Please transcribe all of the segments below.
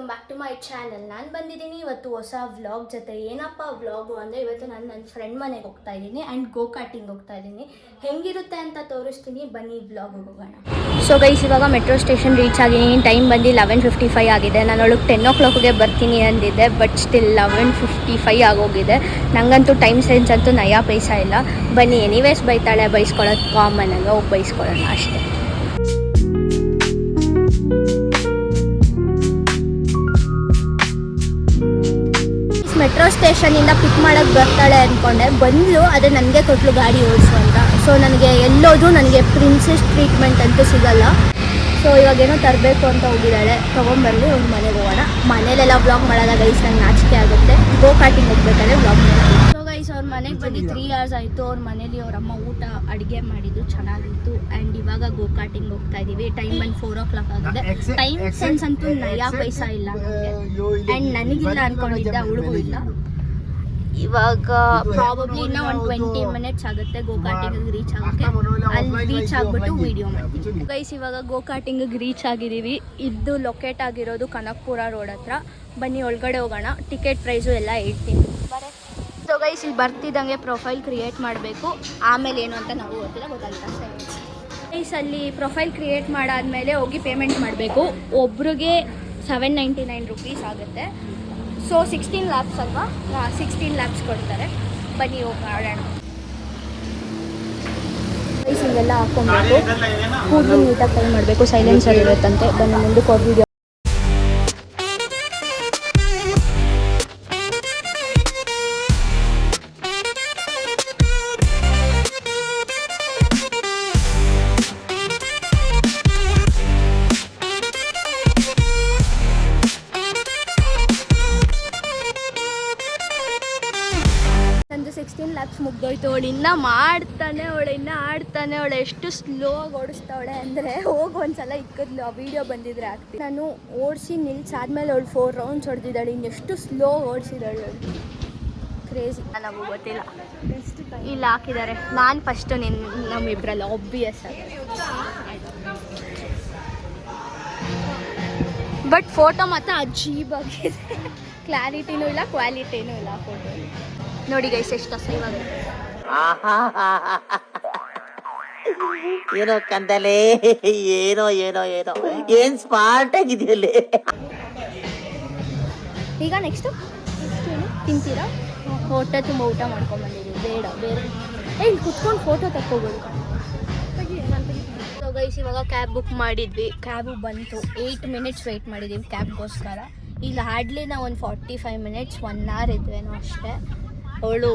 Welcome back to my channel. ನಾನು ಬಂದಿದ್ದೀನಿ ಇವತ್ತು ಹೊಸ ವ್ಲಾಗ್ ಜೊತೆ. ಏನಪ್ಪ ವ್ಲಾಗು ಅಂದರೆ ಇವತ್ತು ನಾನು ನನ್ನ ಫ್ರೆಂಡ್ ಮನೆಗೆ ಹೋಗ್ತಾ ಇದ್ದೀನಿ ಆ್ಯಂಡ್ ಗೋ ಕಾರ್ಟಿಂಗ್ ಹೋಗ್ತಾ ಇದ್ದೀನಿ. ಹೆಂಗಿರುತ್ತೆ ಅಂತ ತೋರಿಸ್ತೀನಿ, ಬನ್ನಿ ವ್ಲಾಗಿಗೆ ಹೋಗೋಣ. ಸೊ ಗೈಸ್, ಇವಾಗ ಮೆಟ್ರೋ ಸ್ಟೇಷನ್ ರೀಚ್ ಆಗಿದ್ದೀನಿ. ಟೈಮ್ ಬಂದು 11:55 ಆಗಿದೆ. ನಾನು ಅವಳಿಗೆ 10 o'clockಗೆ ಬರ್ತೀನಿ ಅಂದಿದ್ದೆ, ಬಟ್ ಸ್ಟಿಲ್ 11:55 ಆಗೋಗಿದೆ. ನನಗಂತೂ ಟೈಮ್ ಸೆನ್ಸ್ ಅಂತೂ ನಯಾ ಪೈಸಾ ಇಲ್ಲ. ಬನ್ನಿ, ಎನಿವೇಸ್ ಬೈತಾಳೆ, ಬೈಸ್ಕೊಳ್ಳೋದು ಕಾಮನ್ ಅಲ್ಲ, ಹೋಗಿ ಬೈಸ್ಕೊಳ್ಳೋಣ ಅಷ್ಟೇ. ಮೆಟ್ರೋ ಸ್ಟೇಷನಿಂದ ಪಿಕ್ ಮಾಡೋಕ್ಕೆ ಬರ್ತಾಳೆ ಅಂದ್ಕೊಂಡೆ, ಬಂದಳು. ಅದೇ ನನಗೆ ಕೊಟ್ಟಲು ಗಾಡಿ ಓಡಿಸು ಅಂತ. ಸೊ ನನಗೆ ಎಲ್ಲೋದು ನನಗೆ ಪ್ರಿನ್ಸೆಸ್ ಟ್ರೀಟ್ಮೆಂಟ್ ಅಂತೂ ಸಿಗಲ್ಲ. ಸೊ ಇವಾಗೇನೋ ತರಬೇಕು ಅಂತ ಹೋಗಿದ್ದಾಳೆ, ತೊಗೊಂಬರಲಿ, ಒಂದು ಮನೆಗೆ ಹೋಗೋಣ. ಮನೇಲೆಲ್ಲ ವ್ಲಾಗ್ ಮಾಡೋದ ಗೈಸ್, ನಂಗೆ ನಾಚಿಕೆ ಆಗುತ್ತೆ. ಗೋ ಕಾರ್ಟಿಂಗ್ ಹೋಗ್ಬೇಕಾದ್ರೆ ವ್ಲಾಗ್ ಮಾಡ್ತೀನಿ. ಸೊ ಗೈಸ್, ಅವ್ರ ಮನೆಗೆ ಬಂದು 3 hours ಆಯಿತು. ಅವ್ರ ಮನೇಲಿ ಅವ್ರ ಅಮ್ಮ ಊಟ ಅಡುಗೆ ಮಾಡಿದ್ದು ಚೆನ್ನಾಗಿತ್ತು. ಆ್ಯಂಡ್ ಇವಾಗ ಗೋ ಕಾರ್ಟಿಂಗ್ ಹೋಗ್ತಾ ಇದ್ದೀವಿ. ಟೈಮ್ ಬಂದು 4 o'clock ಆಗಿದೆ. ಟೈಮ್ ಸೆನ್ಸ್ ಅಂತೂ ನಯಾ ಪೈಸಾ ಇಲ್ಲ ನನಗೆ, ಆ್ಯಂಡ್ ನನಗಿಲ್ಲ ಅಂದ್ಕೊಂಡಿದ್ದೆ, ಅವಳಿಗೂ ಇಲ್ಲ. ಇವಾಗ ಪ್ರಾಬಬ್ಲಿ ಇನ್ನೂ ಒಂದು 20 minutes ಆಗುತ್ತೆ ಗೋ ಕಾರ್ಟಿಂಗಿಗೆ ರೀಚ್ ಆಗೋಕ್ಕೆ. ಅಲ್ಲಿ ರೀಚ್ ಆಗಿಬಿಟ್ಟು ವೀಡಿಯೋ ಮಾಡ್ತೀವಿ. ಗೈಸ್, ಇವಾಗ ಗೋ ಕಾರ್ಟಿಂಗಿಗೆ ರೀಚ್ ಆಗಿದ್ದೀವಿ. ಇದು ಲೊಕೇಟ್ ಆಗಿರೋದು ಕನಕಪುರ ರೋಡ್ ಹತ್ರ. ಬನ್ನಿ ಒಳಗಡೆ ಹೋಗೋಣ. ಟಿಕೆಟ್ ಪ್ರೈಸು ಎಲ್ಲ ಹೇಳ್ತೀನಿ. ಸೊ ಗೈಸ್, ಇಲ್ಲಿ ಬರ್ತಿದ್ದಂಗೆ ಪ್ರೊಫೈಲ್ ಕ್ರಿಯೇಟ್ ಮಾಡಬೇಕು. ಆಮೇಲೆ ಏನು ಅಂತ ನಾವು ಗೊತ್ತಾಗುತ್ತೆ. ಗೈಸ್, ಅಲ್ಲಿ ಪ್ರೊಫೈಲ್ ಕ್ರಿಯೇಟ್ ಮಾಡಾದ್ಮೇಲೆ ಹೋಗಿ ಪೇಮೆಂಟ್ ಮಾಡಬೇಕು. ಒಬ್ರಿಗೆ 799 rupees ಆಗುತ್ತೆ. ಸೊ 16 laps ಅಲ್ವಾ, 16 laps ಕೊಡ್ತಾರೆ. ಬನ್ನಿ ಹೋಗಿ ಮಾಡೋಣ. ಗೈಸ್, ಇಲ್ಲೆಲ್ಲ ಹಾಕ್ಕೊಬೇಕು. ಕೂದಲು ನೀಟಾಗಿ ಟೈ ಮಾಡಬೇಕು. ಸೈಲೆನ್ಸರ್ ಇರುತ್ತಂತೆ. ಬನ್ನಿ ಮುಂದಕ್ಕೆ ಹೋಗಿ ವಿಡಿಯೋ. ನಂದು 16 laps ಮುಗ್ದೋಯ್ತು. ಅವಳು ಇನ್ನೂ ಮಾಡ್ತಾನೆ, ಆಡ್ತಾನೆ. ಅವಳು ಎಷ್ಟು ಸ್ಲೋ ಆಗಿ ಓಡಿಸ್ತಾವಳೆ ಅಂದರೆ, ಹೋಗಿ ಒಂದ್ಸಲ ಇಕ್ಕದ್ಲು. ಆ ವಿಡಿಯೋ ಬಂದಿದ್ರೆ ಆಗ್ತಿ. ನಾನು ಓಡಿಸಿ ನಿಲ್ಸಾದ್ಮೇಲೆ ಅವಳು 4 rounds ಹೊಡೆದಿದ್ದಾಳೆ. ಇನ್ನೆಷ್ಟು ಸ್ಲೋ ಓಡಿಸಿದಾಳೆ ಅವಳು, ಕ್ರೇಜಿ. ನನಗೂ ಗೊತ್ತಿಲ್ಲ, ಇಲ್ಲಿ ಹಾಕಿದ್ದಾರೆ. ನಾನು ಫಸ್ಟು ನಮ್ಮಿಬ್ರಲ್ಲ ಆಬ್ವಿಯಸ್ ಆಗಿ. ಬಟ್ ಫೋಟೋ ಮಾತ್ರ ಅಜೀಬಾಗಿದೆ. ಕ್ಲಾರಿಟಿನೂ ಇಲ್ಲ, ಕ್ವಾಲಿಟಿನೂ ಇಲ್ಲ ಫೋಟೋ. ನೋಡಿ ಗೈಸ್, ಎಷ್ಟು ಅಸಹ್ಯವಾಗಿ. ಏನೋ ಕಂದಲೆ, ಏನೋ ಏನೋ ಏನೋ ಏನ್ ಸ್ಮಾರ್ಟ್ ಆಗಿದೆಯಲ್ಲೇ. ಈಗ ನೆಕ್ಸ್ಟ್ ತಿಂತೀರಾ? ಹೊಟ್ಟೆ ತುಂಬ ಊಟ ಮಾಡ್ಕೊಂಡ್ಬಂದಿದ್ದೀವಿ. ಬೇಡ ಬೇರೆ ಇಲ್ಲಿ ಕುತ್ಕೊಂಡು ಫೋಟೋ ತಕ್ಕೋಬೋದು. ಸೊ ಗೈಸ್, ಇವಾಗ ಕ್ಯಾಬ್ ಬುಕ್ ಮಾಡಿದ್ವಿ. ಕ್ಯಾಬು ಬಂತು. 8 minutes ವೆಯ್ಟ್ ಮಾಡಿದ್ದೀವಿ ಕ್ಯಾಬ್ಗೋಸ್ಕರ. ಇಲ್ಲಿ ಹಾರ್ಡ್ಲಿ ನಾವು ಒಂದು 45 minutes 1 hour ಇದ್ವೇನೋ ಅಷ್ಟೇ. ಅವಳು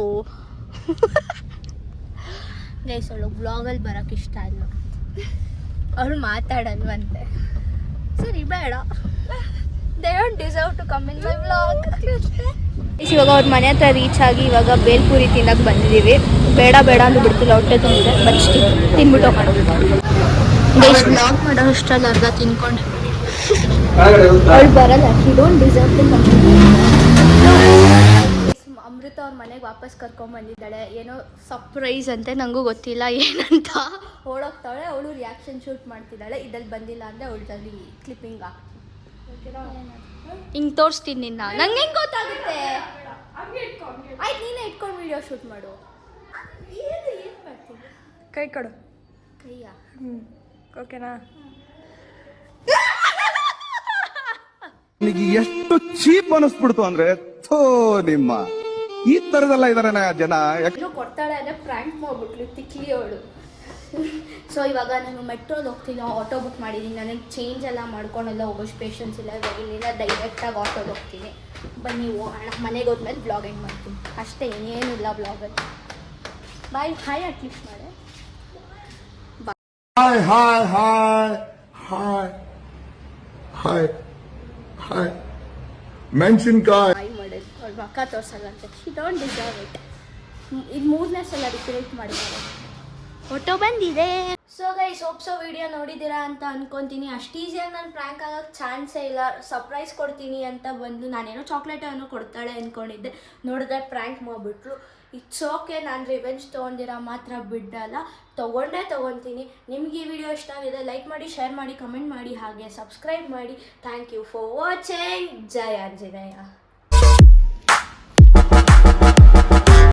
ಗೈಸ್, ಅವಳು ಬ್ಲಾಗಲ್ಲಿ ಬರೋಕ್ಕೆ ಇಷ್ಟ ಇಲ್ಲ. ಅವಳು ಮಾತಾಡಲ್ವಂತೆ. ಸರಿ, ಬೇಡ. They don't deserve to come in my vlog. ಇವಾಗ ಅವ್ರ ಮನೆ ಹತ್ರ ರೀಚ್ ಆಗಿ ಇವಾಗ ಬೇಲ್ಪುರಿ ತಿನ್ನಕ್ಕೆ ಬಂದಿದ್ದೀವಿ. ಬೇಡ ಅಂತ ಬಿಡ್ತಿಲ್ಲ, ಹೊಟ್ಟೆ ತುಂಬಿದೆ. ಬಟ್ ತಿನ್ಬಿಟ್ಟು ಹೋಗೋಣ. ಗೈಸ್, ವ್ಲಾಗ್ ಮಾಡೋ ಅಷ್ಟರಲ್ಲಿ ಅರ್ಧ ತಿನ್ಕೊಂಡು ಅವಳು ಬರಲ್ಲ. She don't deserve to come. Amrutha ಅವ್ರ ಮನೆಗೆ ವಾಪಸ್ ಕರ್ಕೊಂಡ್ಬಂದಿದ್ದಾಳೆ. ಏನೋ ಸರ್ಪ್ರೈಸ್ ಅಂತೆ, ನನಗೂ ಗೊತ್ತಿಲ್ಲ ಏನಂತ. ಓಡೋಗ್ತಾಳೆ. ಅವಳು ರಿಯಾಕ್ಷನ್ ಶೂಟ್ ಮಾಡ್ತಿದ್ದಾಳೆ. ಇದ್ರಲ್ಲಿ ಬಂದಿಲ್ಲ ಅಂದರೆ ಅವಳದಲ್ಲಿ ಕ್ಲಿಪ್ಪಿಂಗ್ ಹಾಕ್ತೀನಿ. ಹಿಂಗೆ ತೋರಿಸ್ತೀನಿ ನಿನ್ನ. ನಂಗೆ ಹೆಂಗೆ ಗೊತ್ತಾಗುತ್ತೆ? ಆಯ್ತು, ನೀನೇ ಇಟ್ಕೊಂಡು ವಿಡಿಯೋ ಶೂಟ್ ಮಾಡು. ಏನು ಮಾಡ್ತೀನಿ? ಕೈ ಕೊಡು. ಕೈಯಾ? ಓಕೆನಾ? ನನಗೆ ಎಷ್ಟು ಚೀಪ್ ಅನಿಸ್ಬಿಡ್ತು ಅಂದ್ರೆ, ಥೋ ನಿಮ್ಮ ಈ ತರದೆಲ್ಲ ಇದಾರೆ ಜನ. ಏನೋ ಕೊಡ್ತಾಳೆ ಅಂದರೆ ಪ್ರ್ಯಾಂಕ್ ಮಾಡ್ಬಿಟ್ಲು ತಿಕ್ಲಿ ಅವಳು. ಸೊ ಇವಾಗ ನಾನು ಮೆಟ್ರೋದು ಹೋಗ್ತೀನಿ. ಆಟೋ ಬುಕ್ ಮಾಡಿದ್ದೀನಿ. ನನಗೆ ಚೇಂಜ್ ಎಲ್ಲ ಮಾಡ್ಕೊಂಡೆಲ್ಲ ಹೋಗೋಷ್ಟು ಪೇಷನ್ಸ್ ಇಲ್ಲ. ಇವಾಗ ಇಲ್ಲಿಂದ ಡೈರೆಕ್ಟಾಗಿ ಆಟೋಗೆ ಹೋಗ್ತೀನಿ. ಬನ್ನಿ ಹೋಗೋಣ. ಮನೆಗೆ ಹೋದ್ಮೇಲೆ ಬ್ಲಾಗ್ ಎಂಡ್ ಮಾಡ್ತೀನಿ ಅಷ್ಟೇ, ಏನಿಲ್ಲ ಬ್ಲಾಗಲ್ಲಿ. ಬಾಯ್. ಹಾಯ್ ಅಟ್ಲೀಸ್ಟ್ ಮಾಡೆ. Hi hi hi hi hi hi ಮೆಣಸಿನ್ಕಾಯಿ. ಬಾಯ್ ಮಾಡೋದು. ಅವ್ಳ ಮಕ್ಕ ತೋರ್ಸಲ್ಲ ಅಂತ. She don't deserve it. ಇದು 3ನೇ ಸಲ ರಿಕ್ರಿಯೇಟ್ ಮಾಡಿದ್ದಾರೆ. ಫೋಟೋ ಬಂದಿದೆ. ಸೊ ಗೈಸ್, ಹೋಪ್ಸೋ ವಿಡಿಯೋ ನೋಡಿದ್ದೀರಾ ಅಂತ ಅನ್ಕೊತೀನಿ. ಅಷ್ಟು ಈಸಿಯಾಗಿ ನಾನು ಪ್ರ್ಯಾಂಕ್ ಆಗೋಕ್ಕೆ ಚಾನ್ಸೇ ಇಲ್ಲ. ಸರ್ಪ್ರೈಸ್ ಕೊಡ್ತೀನಿ ಅಂತ ಬಂದು ನಾನೇನೋ ಚಾಕ್ಲೇಟ್ ಏನೋ ಕೊಡ್ತಾಳೆ ಅಂದ್ಕೊಂಡಿದ್ದೆ. ನೋಡಿದ್ರೆ ಪ್ರ್ಯಾಂಕ್ ಮಾಡಿಬಿಟ್ರು. ಇಟ್ಸ್ ಓಕೆ, ನಾನು ರಿವೆಂಜ್ ತೊಗೊಂಡಿರೋ ಮಾತ್ರ ಬಿಡಲ್ಲ, ತೊಗೊತೀನಿ. ನಿಮ್ಗೆ ಈ ವಿಡಿಯೋ ಇಷ್ಟ ಆಗಿದೆ ಲೈಕ್ ಮಾಡಿ, ಶೇರ್ ಮಾಡಿ, ಕಮೆಂಟ್ ಮಾಡಿ, ಹಾಗೆ ಸಬ್ಸ್ಕ್ರೈಬ್ ಮಾಡಿ. Thank you for watching. ಜೈ ಆಂಜನೇಯ.